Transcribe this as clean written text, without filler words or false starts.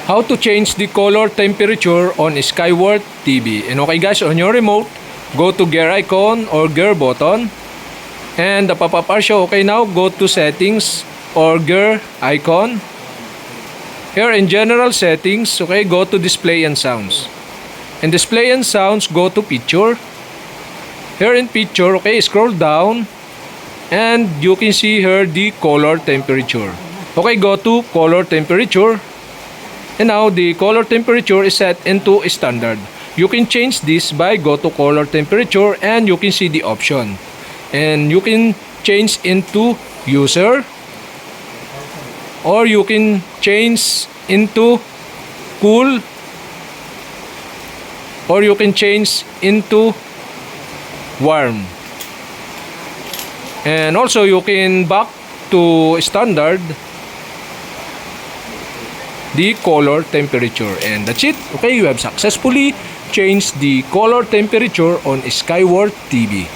How to change the color temperature on Skyworth TV. And okay guys, on your remote, go to gear icon or gear button. And the pop-up are show. Okay, now go to settings or gear icon. Here in general settings, okay, go to display and sounds. In display and sounds, go to picture. Here in picture, okay, scroll down. And you can see here the color temperature. Okay, go to color temperature. And now the color temperature is set into standard. You can change this by go to color temperature and you can see the option. And you can change into user, or you can change into cool, or you can change into warm. And also you can back to standard the color temperature, and that's it. Okay, you have successfully changed the color temperature on Skyworth TV.